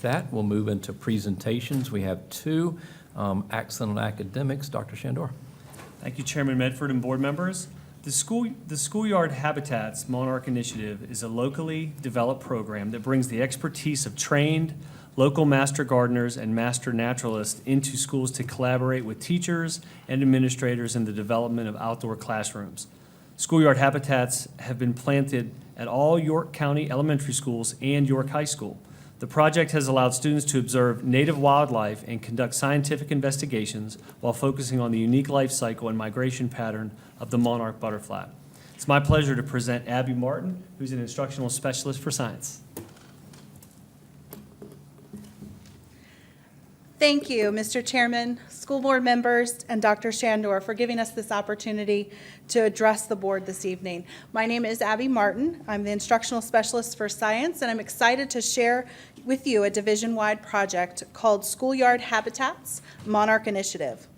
that, we'll move into presentations. We have two. Excellent academics. Dr. Shandor. Thank you, Chairman Medford and board members. The Schoolyard Habitats Monarch Initiative is a locally developed program that brings the expertise of trained local master gardeners and master naturalists into schools to collaborate with teachers and administrators in the development of outdoor classrooms. Schoolyard Habitats have been planted at all York County elementary schools and York High School. The project has allowed students to observe native wildlife and conduct scientific investigations while focusing on the unique life cycle and migration pattern of the monarch butterfly. It's my pleasure to present Abby Martin, who's an instructional specialist for science. Thank you, Mr. Chairman, school board members, and Dr. Shandor for giving us this opportunity to address the board this evening. My name is Abby Martin. I'm the instructional specialist for science, and I'm excited to share with you a division-wide project called Schoolyard Habitats Monarch Initiative.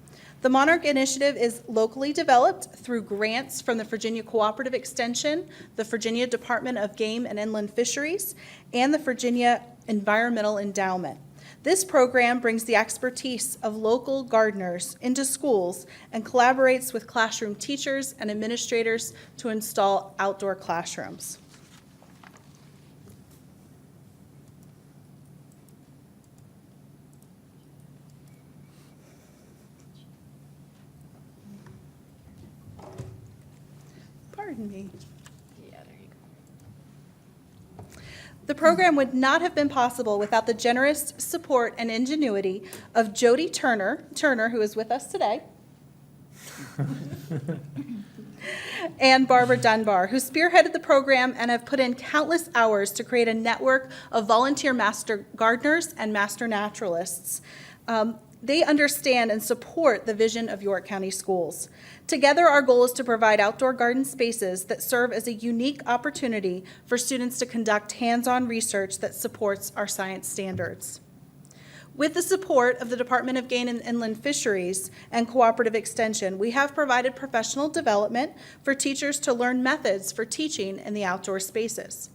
The Monarch Initiative is locally developed through grants from the Virginia Cooperative Extension, the Virginia Department of Game and Inland Fisheries, and the Virginia Environmental Endowment. This program brings the expertise of local gardeners into schools and collaborates with classroom teachers and administrators to install outdoor classrooms. Pardon me. The program would not have been possible without the generous support and ingenuity of Jody Turner, who is with us today, and Barbara Dunbar, who spearheaded the program and have put in countless hours to create a network of volunteer master gardeners and master naturalists. They understand and support the vision of York County Schools. Together, our goal is to provide outdoor garden spaces that serve as a unique opportunity for students to conduct hands-on research that supports our science standards. With the support of the Department of Game and Inland Fisheries and Cooperative Extension, we have provided professional development for teachers to learn methods for teaching in the outdoor spaces.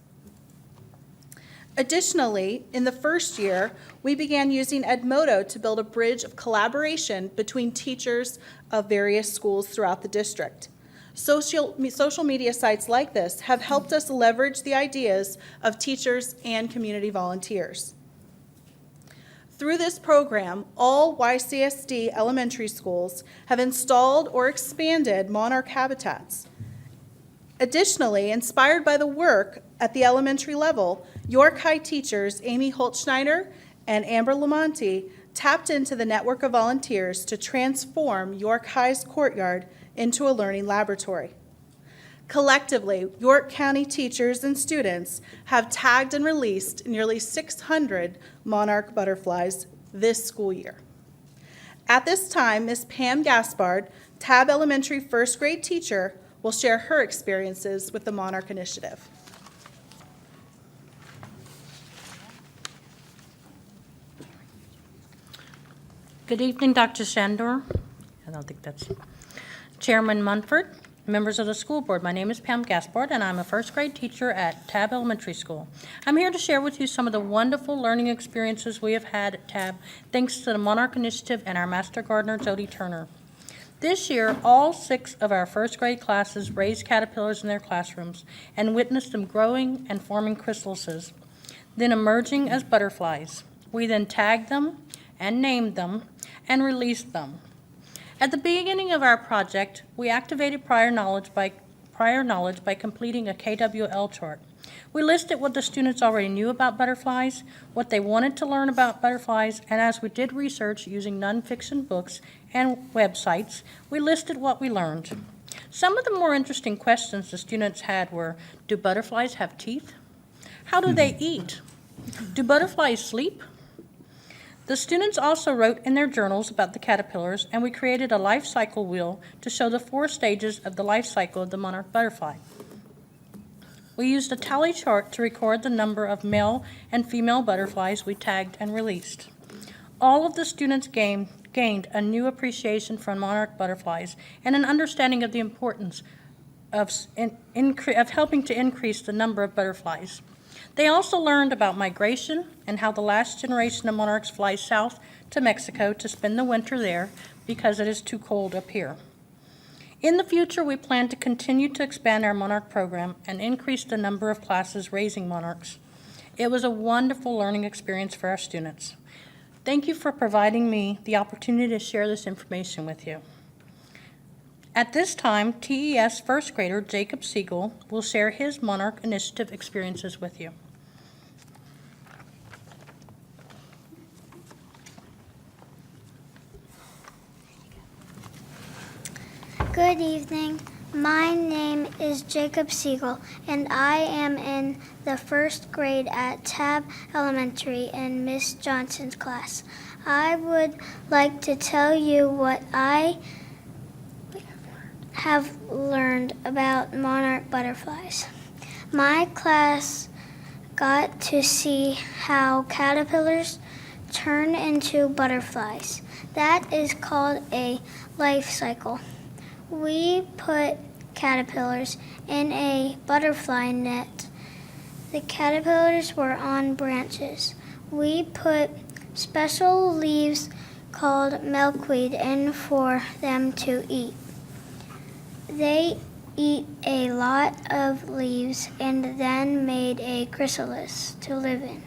Additionally, in the first year, we began using Edmodo to build a bridge of collaboration between teachers of various schools throughout the district. Social media sites like this have helped us leverage the ideas of teachers and community volunteers. Through this program, all YCSD elementary schools have installed or expanded Monarch Habitats. Additionally, inspired by the work at the elementary level, York High teachers Amy Holtschneider and Amber Lamonti tapped into the network of volunteers to transform York High's courtyard into a learning laboratory. Collectively, York County teachers and students have tagged and released nearly 600 monarch butterflies this school year. At this time, Ms. Pam Gaspard, Tabb Elementary first grade teacher, will share her experiences with the Monarch Initiative. Good evening, Dr. Shandor. I don't think that's Chairman Munford, members of the school board. My name is Pam Gaspard, and I'm a first grade teacher at Tabb Elementary School. I'm here to share with you some of the wonderful learning experiences we have had at Tabb, thanks to the Monarch Initiative and our master gardener, Jody Turner. This year, all 6 of our first grade classes raised caterpillars in their classrooms and witnessed them growing and forming chrysalises, then emerging as butterflies. We then tagged them and named them and released them. At the beginning of our project, we activated prior knowledge by completing a KWL chart. We listed what the students already knew about butterflies, what they wanted to learn about butterflies, and as we did research using nonfiction books and websites, we listed what we learned. Some of the more interesting questions the students had were, do butterflies have teeth? How do they eat? Do butterflies sleep? The students also wrote in their journals about the caterpillars, and we created a life cycle wheel to show the 4 stages of the life cycle of the monarch butterfly. We used a tally chart to record the number of male and female butterflies we tagged and released. All of the students gained a new appreciation for monarch butterflies and an understanding of the importance of helping to increase the number of butterflies. They also learned about migration and how the last generation of monarchs fly south to Mexico to spend the winter there because it is too cold up here. In the future, we plan to continue to expand our monarch program and increase the number of classes raising monarchs. It was a wonderful learning experience for our students. Thank you for providing me the opportunity to share this information with you. At this time, TES first grader Jacob Siegel will share his Monarch Initiative experiences with you. Good evening. My name is Jacob Siegel, and I am in the first grade at Tabb Elementary in Miss Johnson's class. I would like to tell you what I have learned about monarch butterflies. My class got to see how caterpillars turn into butterflies. That is called a life cycle. We put caterpillars in a butterfly net. The caterpillars were on branches. We put special leaves called milkweed in for them to eat. They eat a lot of leaves and then made a chrysalis to live in.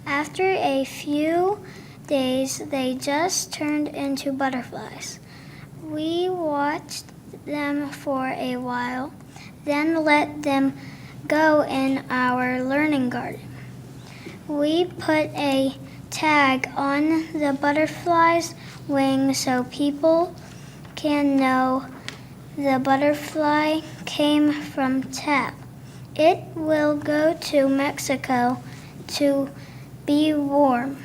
After a few days, they just turned into butterflies. We watched them for a while, then let them go in our learning garden. We put a tag on the butterfly's wing so people can know the butterfly came from Tabb. It will go to Mexico to be warm.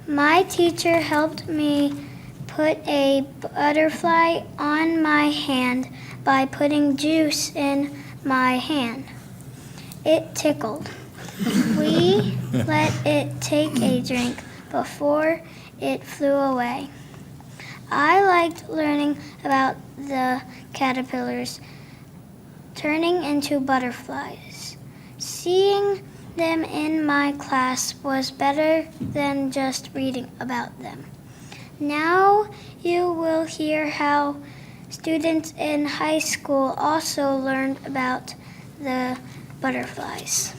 My teacher helped me put a butterfly on my hand by putting juice in my hand. It tickled. We let it take a drink before it flew away. I liked learning about the caterpillars turning into butterflies. Seeing them in my class was better than just reading about them. Now you will hear how students in high school also learned about the butterflies.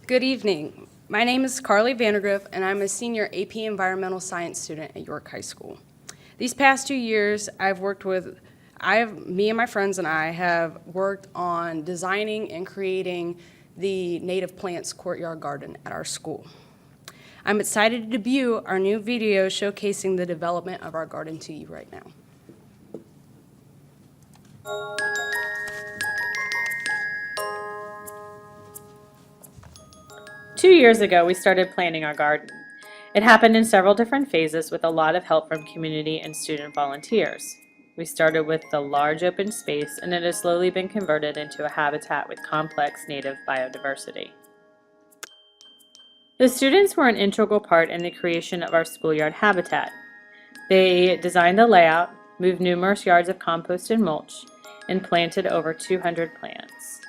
Good evening. My name is Carly Vandergriff, and I'm a senior AP Environmental Science student at York High School. These past 2 years, me and my friends and I have worked on designing and creating the native plants courtyard garden at our school. I'm excited to debut our new video showcasing the development of our garden to you right now. Two years ago, we started planning our garden. It happened in several different phases with a lot of help from community and student volunteers. We started with the large open space, and it has slowly been converted into a habitat with complex native biodiversity. The students were an integral part in the creation of our schoolyard habitat. They designed the layout, moved numerous yards of compost and mulch, and planted over 200 plants.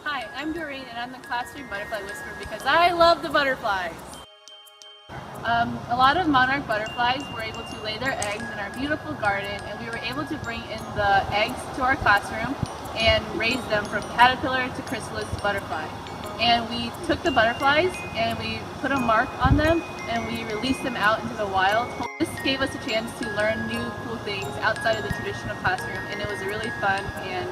Hi, I'm Doreen, and I'm the classroom butterfly whisperer because I love the butterflies. A lot of monarch butterflies were able to lay their eggs in our beautiful garden, and we were able to bring in the eggs to our classroom and raise them from caterpillar to chrysalis to butterfly. And we took the butterflies and we put a mark on them and we released them out into the wild. This gave us a chance to learn new cool things outside of the traditional classroom, and it was a really fun and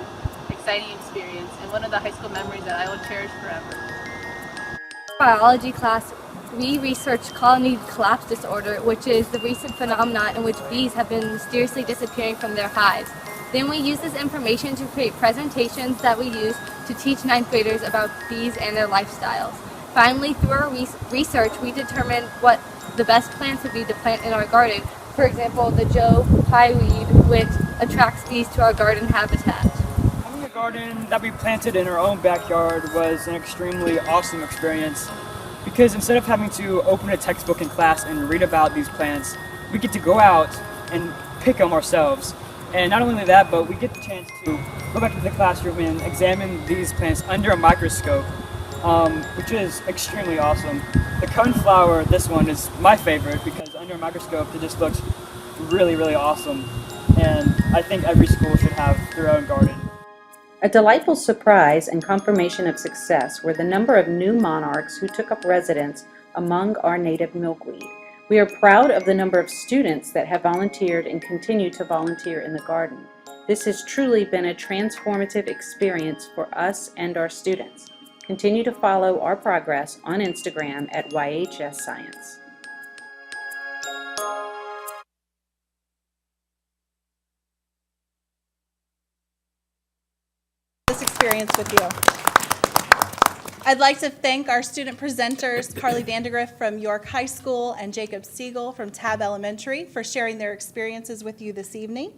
exciting experience and one of the high school memories that I will cherish forever. Biology class, we researched colony collapse disorder, which is the recent phenomenon in which bees have been mysteriously disappearing from their hives. Then we use this information to create presentations that we use to teach ninth graders about bees and their lifestyles. Finally, through our research, we determined what the best plants would be to plant in our garden. For example, the Joe pie weed, which attracts bees to our garden habitat. garden that we planted in our own backyard was an extremely awesome experience because instead of having to open a textbook in class and read about these plants, we get to go out and pick them ourselves. And not only that, but we get the chance to go back to the classroom and examine these plants under a microscope, which is extremely awesome. The coneflower, this one, is my favorite because under a microscope it just looks really, really awesome. And I think every school should have their own garden. A delightful surprise and confirmation of success were the number of new monarchs who took up residence among our native milkweed. We are proud of the number of students that have volunteered and continue to volunteer in the garden. This has truly been a transformative experience for us and our students. Continue to follow our progress on Instagram at YHS Science. This experience with you. I'd like to thank our student presenters, Carly Vandergrift from York High School and Jacob Siegel from Tabb Elementary, for sharing their experiences with you this evening.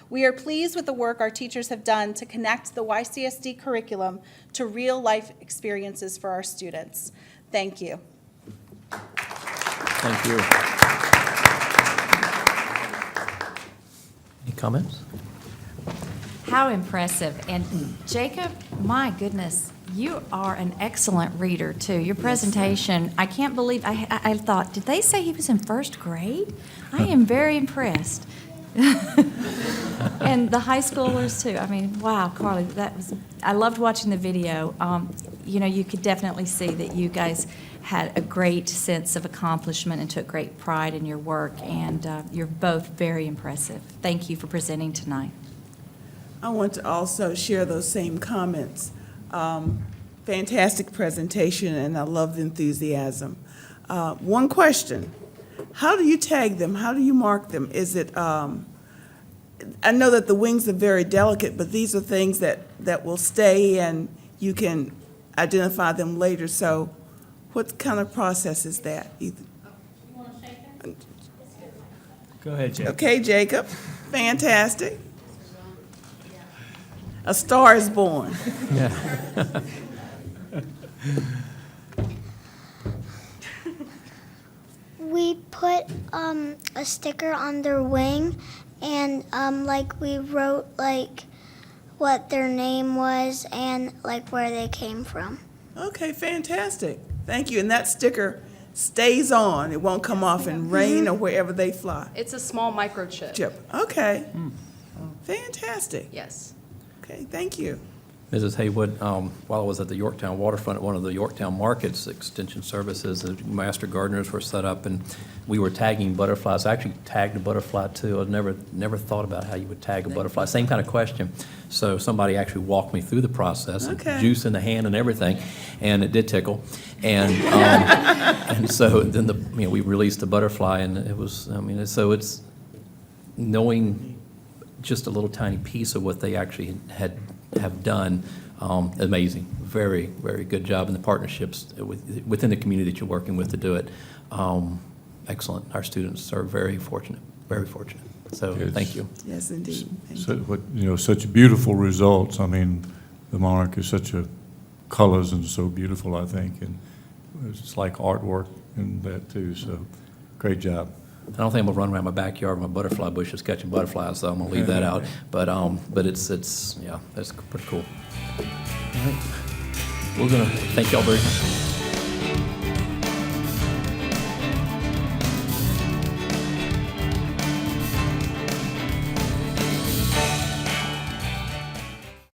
We are pleased with the work our teachers have done to connect the YCSD curriculum to real-life experiences for our students. Thank you. Thank you. Any comments? How impressive. And Jacob, my goodness, you are an excellent reader, too. Your presentation, I can't believe, I thought, did they say he was in first grade? I am very impressed. And the high schoolers, too. I mean, wow, Carly, I loved watching the video. You know, you could definitely see that you guys had a great sense of accomplishment and took great pride in your work, and you're both very impressive. Thank you for presenting tonight. I want to also share those same comments. Fantastic presentation, and I love the enthusiasm. One question: how do you tag them? How do you mark them? Is it? I know that the wings are very delicate, but these are things that will stay, and you can identify them later. So, what kind of process is that? Go ahead, Jacob. Okay, Jacob. Fantastic. A star is born. Yeah. We put a sticker on their wing, and like we wrote like what their name was and like where they came from. Okay, fantastic. Thank you. And that sticker stays on. It won't come off in rain or wherever they fly. It's a small microchip. Chip. Okay. Fantastic. Yes. Okay, thank you. Mrs. Haywood, while I was at the Yorktown waterfront, at one of the Yorktown markets, Extension Services, the master gardeners were set up, and we were tagging butterflies. I actually tagged a butterfly, too. I'd never thought about how you would tag a butterfly. Same kind of question. So somebody actually walked me through the process, Okay. juice in the hand and everything, and it did tickle. And and so then we released the butterfly, and it was, so it's knowing just a little tiny piece of what they actually have done. Amazing. Very, very good job in the partnerships within the community that you're working with to do it. Excellent. Our students are very fortunate, very fortunate. So thank you. Yes, indeed. Such beautiful results. I mean, the Monarch is such a colors and so beautiful, I think, and it's like artwork in that too. So great job. I don't think I'm gonna run around my backyard with my butterfly bushes catching butterflies, so I'm gonna leave that out. But it's yeah, that's pretty cool. All right. We're gonna thank y'all very much.